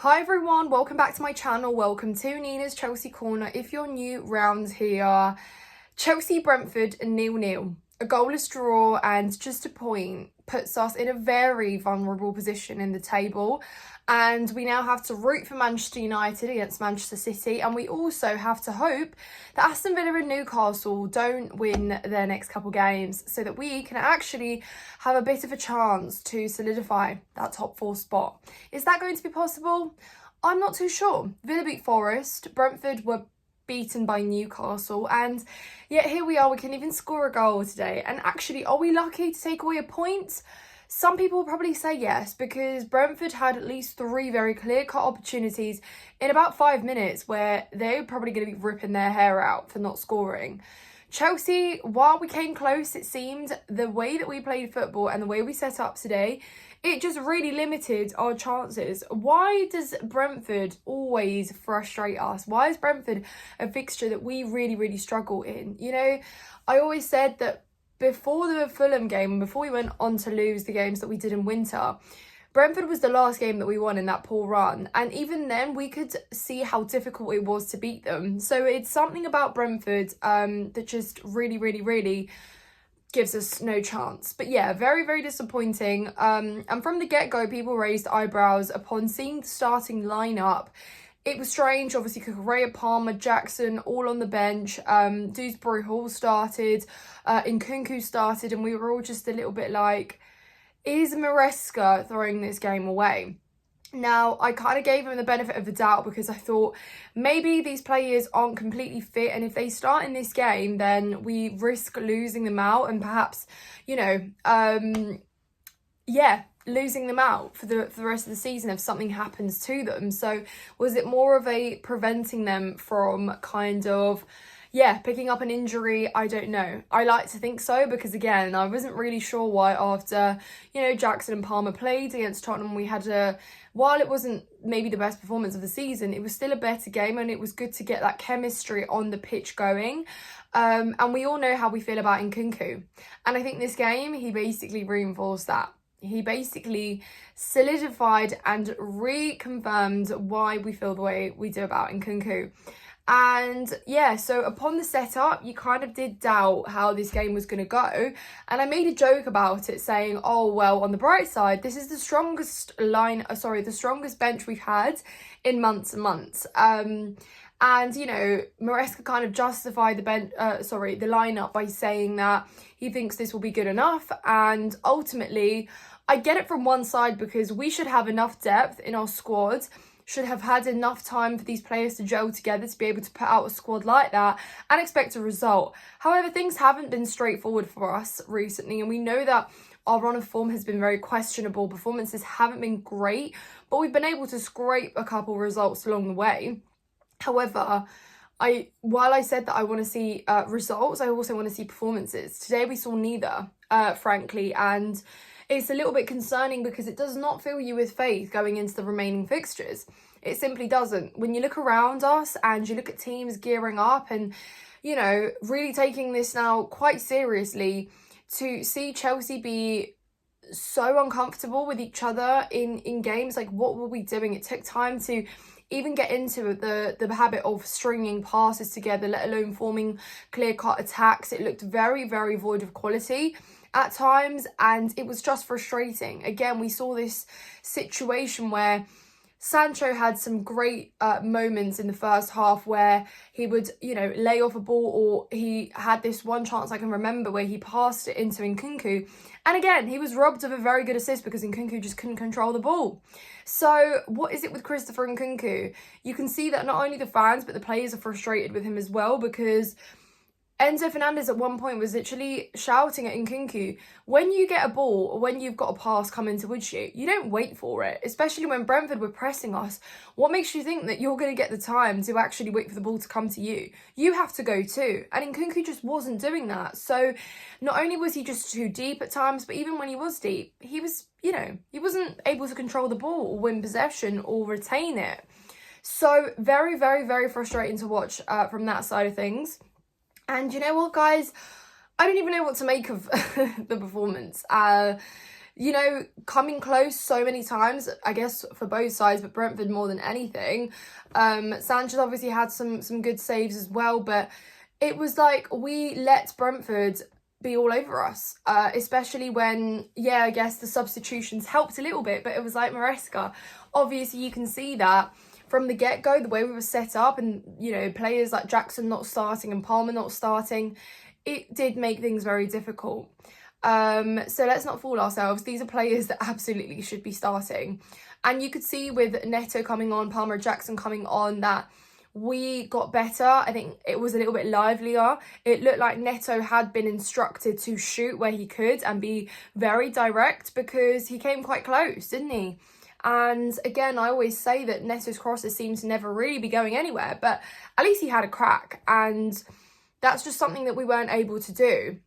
Hi everyone, welcome back to my channel. Welcome to Nina's Chelsea Corner. If you're new round here, Chelsea Brentford 0-0. A goalless draw and just a point puts us in a very vulnerable position in the table. And we now have to root for Manchester United against Manchester City. And we also have to hope that Aston Villa and Newcastle don't win their next couple games so that we can actually have a bit of a chance to solidify that top four spot. Is that going to be possible? I'm not too sure. Villa beat Forest. Brentford were beaten by Newcastle, and yet here we are, we can even score a goal today. And actually, are we lucky to take away a point? Some people will probably say yes, because Brentford had at least 3 very clear-cut opportunities in about 5 minutes where they're probably going to be ripping their hair out for not scoring. Chelsea, while we came close, it seemed the way that we played football and the way we set up today, it just really limited our chances. Why does Brentford always frustrate us? Why is Brentford a fixture that we really struggle in? You know, I always said that before the Fulham game, before we went on to lose the games that we did in winter, Brentford was the last game that we won in that poor run. And even then, we could see how difficult it was to beat them. So it's something about Brentford that just really gives us no chance. But yeah, very disappointing. And from the get-go, people raised eyebrows upon seeing the starting lineup. It was strange. Obviously, Kukurea, Palmer, Jackson, all on the bench. Dewsbury Hall started. Nkunku started. And we were all just a little bit like, is Maresca throwing this game away? Now, I kind of gave him the benefit of the doubt because I thought maybe these players aren't completely fit, and if they start in this game, then we risk losing them out and perhaps, you know, losing them out for the rest of the season if something happens to them. So was it more of a preventing them from kind of picking up an injury? I don't know. I like to think so, because again, I wasn't really sure why after, you know, Jackson and Palmer played against Tottenham, we had while it wasn't maybe the best performance of the season, it was still a better game, and it was good to get that chemistry on the pitch going. And we all know how we feel about Nkunku. And I think this game, he basically reinforced that. He basically solidified and reconfirmed why we feel the way we do about Nkunku. And yeah, so upon the setup, you kind of did doubt how this game was going to go. And I made a joke about it saying, oh, well, on the bright side, this is the strongest the strongest bench we've had in months and months. And, you know, Maresca kind of justified the lineup by saying that he thinks this will be good enough. And ultimately, I get it from one side, because we should have enough depth in our squad, should have had enough time for these players to gel together to be able to put out a squad like that and expect a result. However, things haven't been straightforward for us recently, and we know that our run of form has been very questionable. Performances haven't been great, but we've been able to scrape a couple results along the way. However, while I said that I want to see results, I also want to see performances. Today we saw neither, frankly, and it's a little bit concerning because it does not fill you with faith going into the remaining fixtures. It simply doesn't. When you look around us and you look at teams gearing up and, you know, really taking this now quite seriously, to see Chelsea be so uncomfortable with each other in games, like what were we doing? It took time to even get into the habit of stringing passes together, let alone forming clear-cut attacks. It looked very void of quality at times, and it was just frustrating. Again, we saw this situation where Sancho had some great moments in the first half where he would, you know, lay off a ball, or he had this one chance I can remember where he passed it into Nkunku. And again, he was robbed of a very good assist because Nkunku just couldn't control the ball. So what is it with Christopher Nkunku? You can see that not only the fans, but the players are frustrated with him as well, because Enzo Fernandez at one point was literally shouting at Nkunku, when you get a ball or when you've got a pass coming towards you, you don't wait for it, especially when Brentford were pressing us. What makes you think that you're going to get the time to actually wait for the ball to come to you? You have to go too. And Nkunku just wasn't doing that. So not only was he just too deep at times, but even when he was deep, he was, you know, he wasn't able to control the ball or win possession or retain it. So very frustrating to watch from that side of things. And you know what, guys? I don't even know what to make of the performance. you know, coming close so many times, I guess for both sides, but Brentford more than anything. Sanchez obviously had some good saves as well, but it was like we let Brentford be all over us, especially when, yeah, I guess the substitutions helped a little bit, but it was like Maresca. Obviously, you can see that from the get-go, the way we were set up, and, you know, players like Jackson not starting and Palmer not starting, it did make things very difficult. So let's not fool ourselves. These are players that absolutely should be starting. And you could see with Neto coming on, Palmer, Jackson coming on, that we got better. I think it was a little bit livelier. It looked like Neto had been instructed to shoot where he could and be very direct, because he came quite close, didn't he? And again, I always say that Neto's crosses seem to never really be going anywhere, but at least he had a crack, and that's just something that we weren't able to do.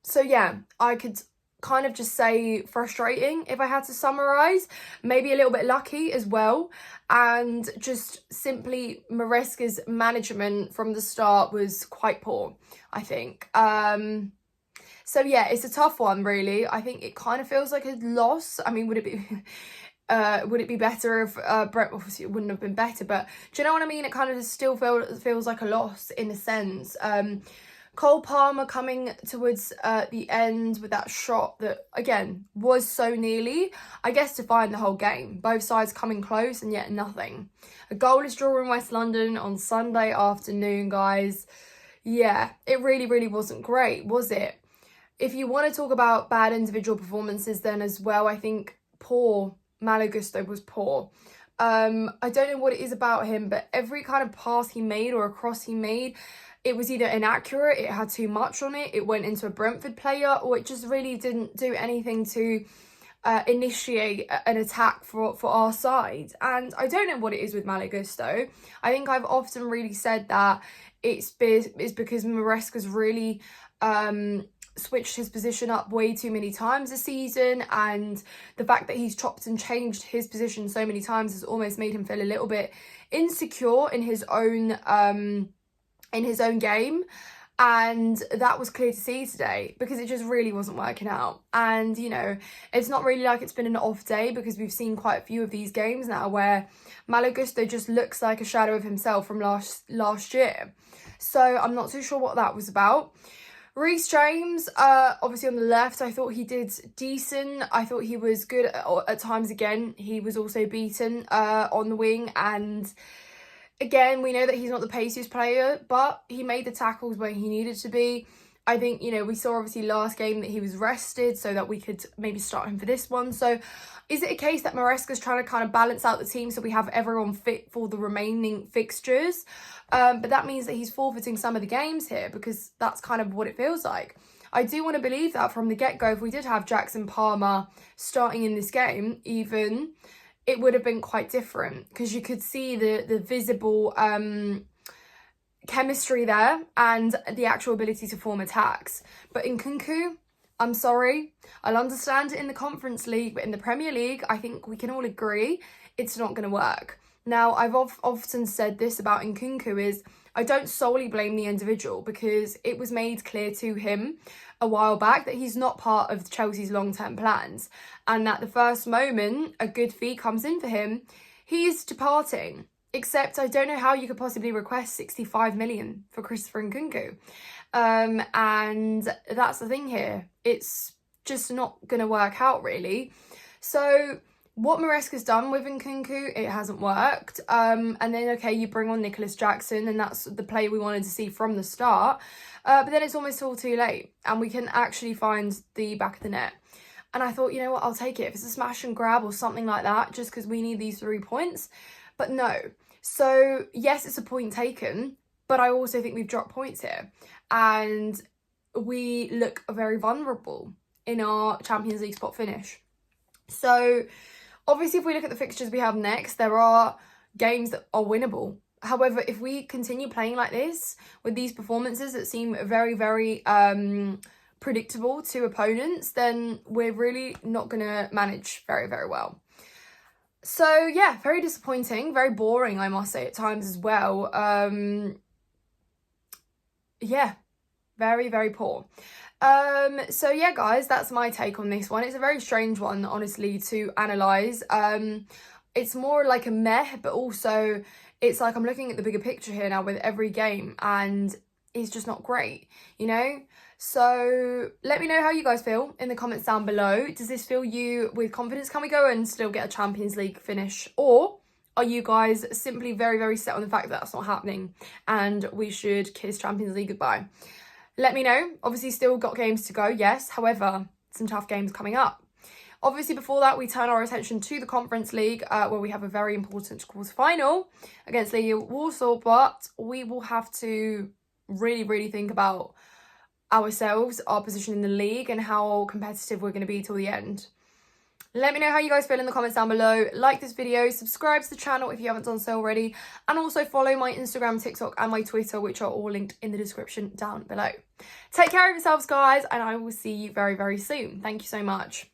So yeah, I could kind of just say frustrating if I had to summarise. Maybe a little bit lucky as well. And just simply Maresca's management from the start was quite poor, I think. So yeah, it's a tough one, really. I think it kind of feels like a loss. I mean, would it be better if Brent, obviously it wouldn't have been better, but do you know what I mean? It kind of just still feels like a loss in a sense. Cole Palmer coming towards the end with that shot that, again, was so nearly, I guess, defined the whole game. Both sides coming close and yet nothing. A goalless draw in West London on Sunday afternoon, guys. Yeah, it really, really wasn't great, was it? If you want to talk about bad individual performances then as well, I think poor Malo Gusto was poor. I don't know what it is about him, but every kind of pass he made or a cross he made, it was either inaccurate, it had too much on it, it went into a Brentford player, or it just really didn't do anything to initiate an attack for our side. And I don't know what it is with Malo Gusto. I think I've often really said that it's because Maresca's really switched his position up way too many times this season, and the fact that he's chopped and changed his position so many times has almost made him feel a little bit insecure in his own game. And that was clear to see today, because it just really wasn't working out. And, you know, it's not really like it's been an off day, because we've seen quite a few of these games now where Malo Gusto just looks like a shadow of himself from last year. So I'm not too sure what that was about. Reece James, obviously on the left, I thought he did decent. I thought he was good at times again. He was also beaten on the wing, and again, we know that he's not the paciest player, but he made the tackles where he needed to be. I think, you know, we saw obviously last game that he was rested so that we could maybe start him for this one. So is it a case that Maresca's trying to kind of balance out the team so we have everyone fit for the remaining fixtures? But that means that he's forfeiting some of the games here, because that's kind of what it feels like. I do want to believe that from the get-go, if we did have Jackson Palmer starting in this game, even, it would have been quite different, because you could see the visible chemistry there and the actual ability to form attacks. But in Nkunku, I'm sorry, I'll understand it in the Conference League, but in the Premier League, I think we can all agree it's not going to work. Now, I've often said this about Nkunku is I don't solely blame the individual, because it was made clear to him a while back that he's not part of Chelsea's long-term plans, and that the first moment a good fee comes in for him, he is departing. Except I don't know how you could possibly request 65 million for Christopher Nkunku. And that's the thing here. It's just not going to work out, really. So what Maresca's done with Nkunku, it hasn't worked. And then, okay, you bring on Nicholas Jackson, and that's the player we wanted to see from the start. But then it's almost all too late, and we can actually find the back of the net. And I thought, you know what, I'll take it. If it's a smash and grab or something like that, just because we need these 3 points. But no. So, yes, it's a point taken, but I also think we've dropped points here. And we look very vulnerable in our Champions League spot finish. So, obviously, if we look at the fixtures we have next, there are games that are winnable. However, if we continue playing like this, with these performances that seem very, very predictable to opponents, then we're really not going to manage very, very well. So, yeah, very disappointing, very boring, I must say, at times as well. Yeah, very, very poor. So yeah, guys, that's my take on this one. It's a very strange one, honestly, to analyse. It's more like a meh, but also it's like I'm looking at the bigger picture here now with every game, and it's just not great, you know? So let me know how you guys feel in the comments down below. Does this fill you with confidence? Can we go and still get a Champions League finish? Or are you guys simply very, very set on the fact that that's not happening and we should kiss Champions League goodbye? Let me know. Obviously, still got games to go, yes. However, some tough games coming up. Obviously, before that, we turn our attention to the Conference League, where we have a very important quarter-final against Legia Warsaw, but we will have to really, really think about ourselves, our position in the league, and how competitive we're going to be till the end. Let me know how you guys feel in the comments down below. Like this video, subscribe to the channel if you haven't done so already, and also follow my Instagram, TikTok, and my Twitter, which are all linked in the description down below. Take care of yourselves, guys, and I will see you very, very soon. Thank you so much.